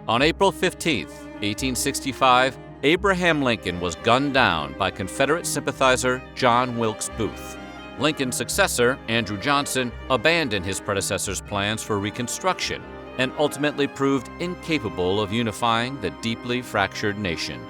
On April 15, 1865, Abraham Lincoln was gunned down by Confederate sympathizer John Wilkes Booth. Lincoln's successor, Andrew Johnson, abandoned his predecessor's plans for Reconstruction and ultimately proved incapable of unifying the deeply fractured nation.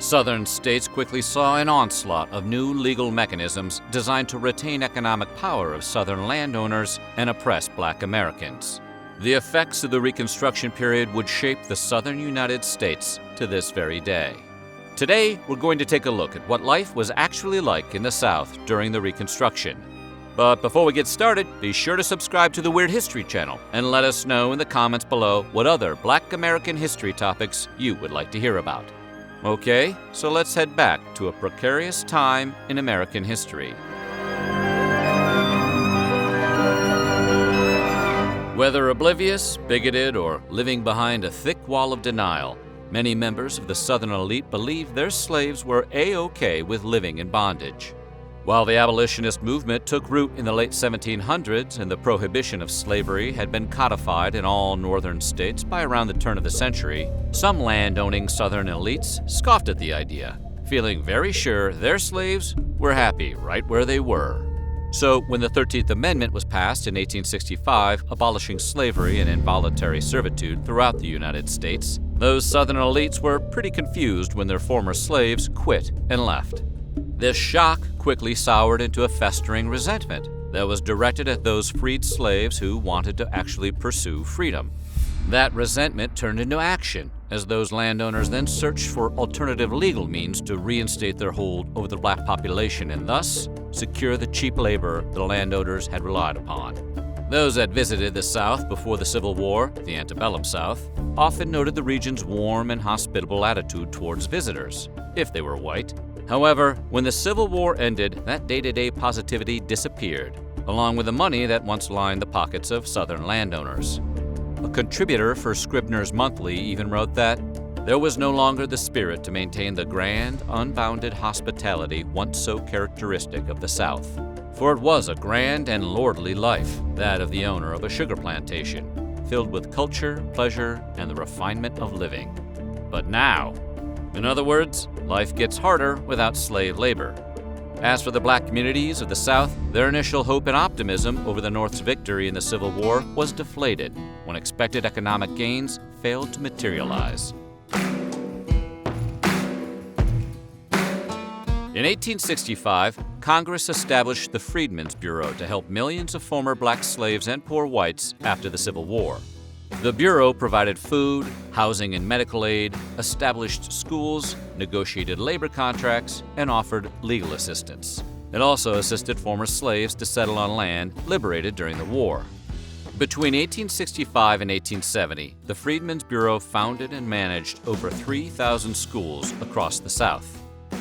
Southern states quickly saw an onslaught of new legal mechanisms designed to retain economic power of Southern landowners and oppress Black Americans. The effects of the Reconstruction period would shape the Southern United States to this very day. Today, we're going to take a look at what life was actually like in the South during the Reconstruction. But before we get started, be sure to subscribe to the Weird History channel and let us know in the comments below what other Black American history topics you would like to hear about. Okay, so let's head back to a precarious time in American history. Whether oblivious, bigoted, or living behind a thick wall of denial, many members of the Southern elite believed their slaves were A-OK with living in bondage. While the abolitionist movement took root in the late 1700s and the prohibition of slavery had been codified in all northern states by around the turn of the century, some land-owning Southern elites scoffed at the idea, feeling very sure their slaves were happy right where they were. So when the 13th Amendment was passed in 1865, abolishing slavery and involuntary servitude throughout the United States, those Southern elites were pretty confused when their former slaves quit and left. This shock quickly soured into a festering resentment that was directed at those freed slaves who wanted to actually pursue freedom. That resentment turned into action, as those landowners then searched for alternative legal means to reinstate their hold over the Black population and thus secure the cheap labor the landowners had relied upon. Those that visited the South before the Civil War, the antebellum South, often noted the region's warm and hospitable attitude towards visitors, if they were white. However, when the Civil War ended, that day-to-day positivity disappeared, along with the money that once lined the pockets of Southern landowners. A contributor for Scribner's Monthly even wrote that there was no longer the spirit to maintain the grand, unbounded hospitality once so characteristic of the South. For it was a grand and lordly life, that of the owner of a sugar plantation, filled with culture, pleasure, and the refinement of living. But now, in other words, life gets harder without slave labor. As for the Black communities of the South, their initial hope and optimism over the North's victory in the Civil War was deflated when expected economic gains failed to materialize. In 1865, Congress established the Freedmen's Bureau to help millions of former Black slaves and poor whites after the Civil War. The Bureau provided food, housing and medical aid, established schools, negotiated labor contracts, and offered legal assistance. It also assisted former slaves to settle on land liberated during the war. Between 1865 and 1870, the Freedmen's Bureau founded and managed over 3,000 schools across the South.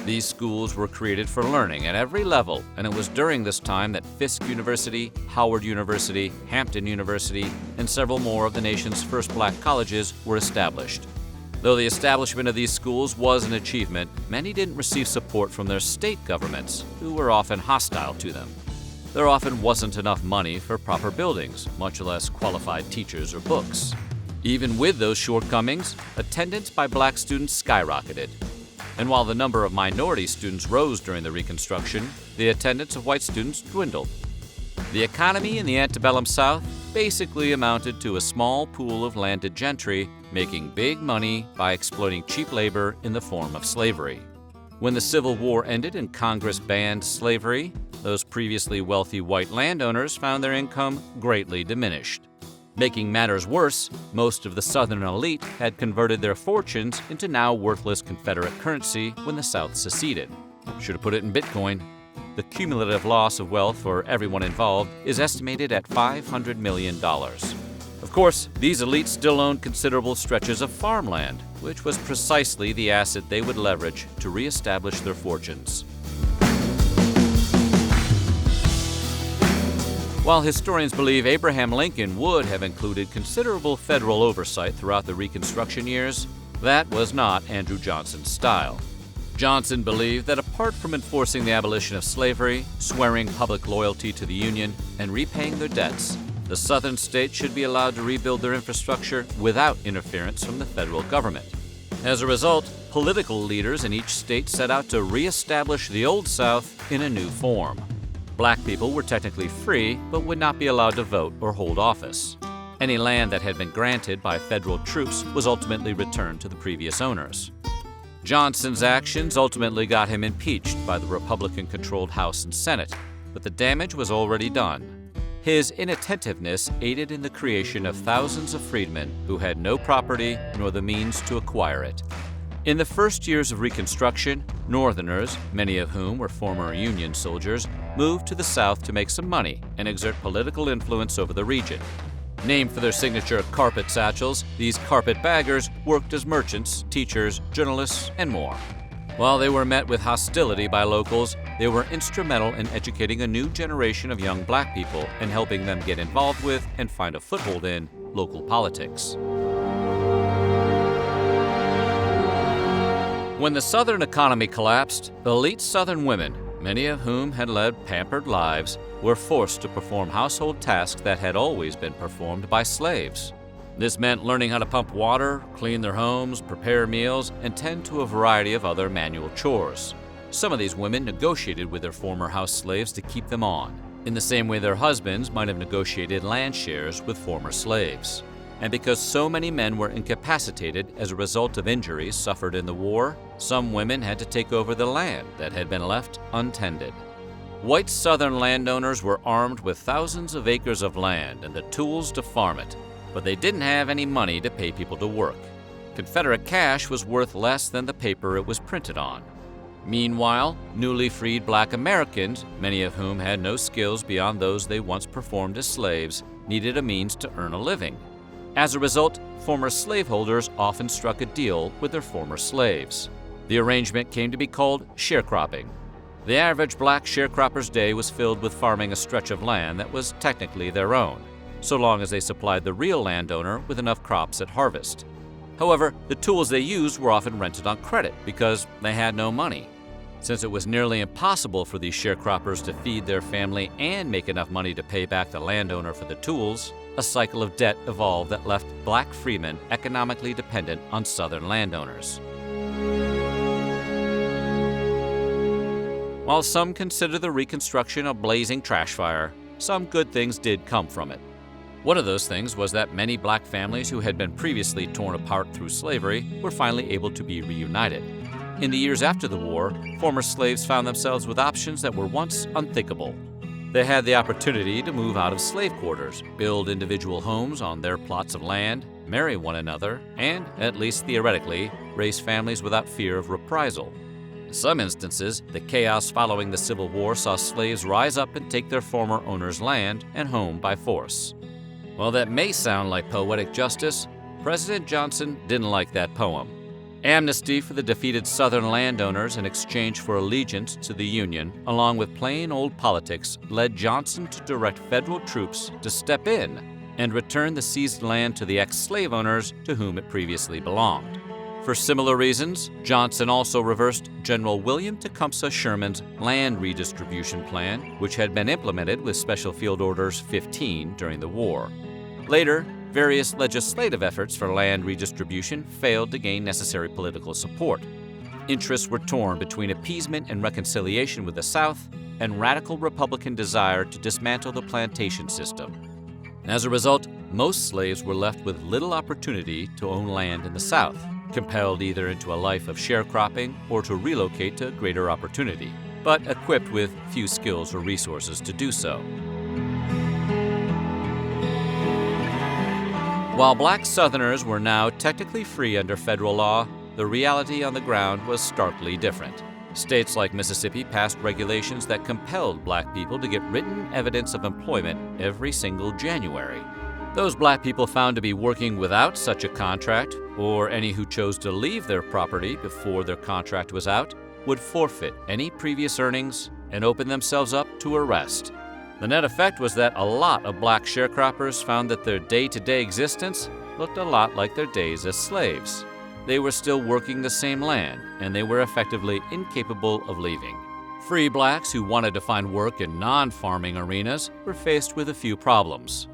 These schools were created for learning at every level, and it was during this time that Fisk University, Howard University, Hampton University, and several more of the nation's first Black colleges were established. Though the establishment of these schools was an achievement, many didn't receive support from their state governments, who were often hostile to them. There often wasn't enough money for proper buildings, much less qualified teachers or books. Even with those shortcomings, attendance by Black students skyrocketed. And while the number of minority students rose during the Reconstruction, the attendance of white students dwindled. The economy in the antebellum South basically amounted to a small pool of landed gentry making big money by exploiting cheap labor in the form of slavery. When the Civil War ended and Congress banned slavery, those previously wealthy white landowners found their income greatly diminished. Making matters worse, most of the Southern elite had converted their fortunes into now worthless Confederate currency when the South seceded. Should have put it in Bitcoin. The cumulative loss of wealth for everyone involved is estimated at $500 million. Of course, these elites still owned considerable stretches of farmland, which was precisely the asset they would leverage to reestablish their fortunes. While historians believe Abraham Lincoln would have included considerable federal oversight throughout the Reconstruction years, that was not Andrew Johnson's style. Johnson believed that apart from enforcing the abolition of slavery, swearing public loyalty to the Union, and repaying their debts, the Southern states should be allowed to rebuild their infrastructure without interference from the federal government. As a result, political leaders in each state set out to reestablish the Old South in a new form. Black people were technically free, but would not be allowed to vote or hold office. Any land that had been granted by federal troops was ultimately returned to the previous owners. Johnson's actions ultimately got him impeached by the Republican-controlled House and Senate, but the damage was already done. His inattentiveness aided in the creation of thousands of freedmen who had no property nor the means to acquire it. In the first years of Reconstruction, Northerners, many of whom were former Union soldiers, moved to the South to make some money and exert political influence over the region. Named for their signature carpet satchels, these carpetbaggers worked as merchants, teachers, journalists, and more. While they were met with hostility by locals, they were instrumental in educating a new generation of young black people and helping them get involved with and find a foothold in local politics. When the Southern economy collapsed, elite Southern women, many of whom had led pampered lives, were forced to perform household tasks that had always been performed by slaves. This meant learning how to pump water, clean their homes, prepare meals, and tend to a variety of other manual chores. Some of these women negotiated with their former house slaves to keep them on, in the same way their husbands might have negotiated land shares with former slaves. And because so many men were incapacitated as a result of injuries suffered in the war, some women had to take over the land that had been left untended. White Southern landowners were armed with thousands of acres of land and the tools to farm it, but they didn't have any money to pay people to work. Confederate cash was worth less than the paper it was printed on. Meanwhile, newly freed black Americans, many of whom had no skills beyond those they once performed as slaves, needed a means to earn a living. As a result, former slaveholders often struck a deal with their former slaves. The arrangement came to be called sharecropping. The average black sharecropper's day was filled with farming a stretch of land that was technically their own, so long as they supplied the real landowner with enough crops at harvest. However, the tools they used were often rented on credit because they had no money. Since it was nearly impossible for these sharecroppers to feed their family and make enough money to pay back the landowner for the tools, a cycle of debt evolved that left black freemen economically dependent on Southern landowners. While some consider the Reconstruction a blazing trash fire, some good things did come from it. One of those things was that many black families who had been previously torn apart through slavery were finally able to be reunited. In the years after the war, former slaves found themselves with options that were once unthinkable. They had the opportunity to move out of slave quarters, build individual homes on their plots of land, marry one another, and, at least theoretically, raise families without fear of reprisal. In some instances, the chaos following the Civil War saw slaves rise up and take their former owners' land and home by force. While that may sound like poetic justice, President Johnson didn't like that poem. Amnesty for the defeated Southern landowners in exchange for allegiance to the Union, along with plain old politics, led Johnson to direct federal troops to step in and return the seized land to the ex-slave owners to whom it previously belonged. For similar reasons, Johnson also reversed General William Tecumseh Sherman's land redistribution plan, which had been implemented with Special Field Orders 15 during the war. Later, various legislative efforts for land redistribution failed to gain necessary political support. Interests were torn between appeasement and reconciliation with the South and radical Republican desire to dismantle the plantation system. As a result, most slaves were left with little opportunity to own land in the South, compelled either into a life of sharecropping or to relocate to greater opportunity, but equipped with few skills or resources to do so. While black Southerners were now technically free under federal law, the reality on the ground was starkly different. States like Mississippi passed regulations that compelled black people to get written evidence of employment every single January. Those black people found to be working without such a contract, or any who chose to leave their property before their contract was out, would forfeit any previous earnings and open themselves up to arrest. The net effect was that a lot of black sharecroppers found that their day-to-day existence looked a lot like their days as slaves. They were still working the same land, and they were effectively incapable of leaving. Free blacks who wanted to find work in non-farming arenas were faced with a few problems.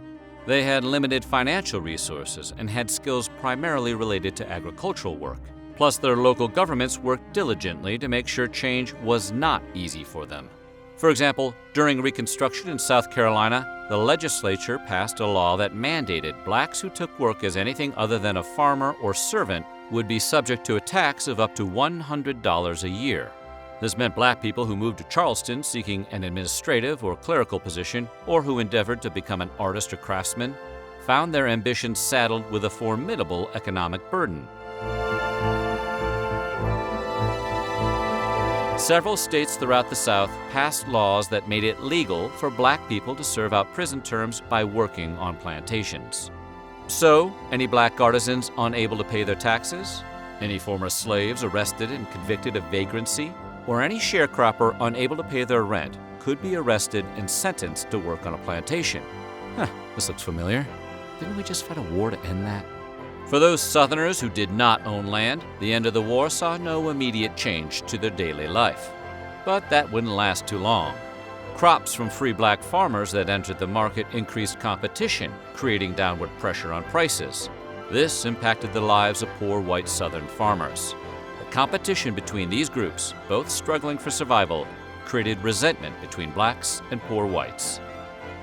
They had limited financial resources and had skills primarily related to agricultural work. Plus, their local governments worked diligently to make sure change was not easy for them. For example, during Reconstruction in South Carolina, the legislature passed a law that mandated blacks who took work as anything other than a farmer or servant would be subject to a tax of up to $100 a year. This meant black people who moved to Charleston seeking an administrative or clerical position, or who endeavored to become an artist or craftsman, found their ambitions saddled with a formidable economic burden. Several states throughout the South passed laws that made it legal for black people to serve out prison terms by working on plantations. So, any black artisans unable to pay their taxes, any former slaves arrested and convicted of vagrancy, or any sharecropper unable to pay their rent could be arrested and sentenced to work on a plantation. This looks familiar. Didn't we just fight a war to end that? For those Southerners who did not own land, the end of the war saw no immediate change to their daily life. But that wouldn't last too long. Crops from free black farmers that entered the market increased competition, creating downward pressure on prices. This impacted the lives of poor white Southern farmers. The competition between these groups, both struggling for survival, created resentment between blacks and poor whites.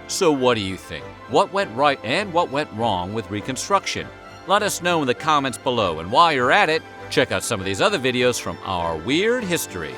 So what do you think? What went right and what went wrong with Reconstruction? Let us know in the comments below, and while you're at it, check out some of these other videos from our weird history.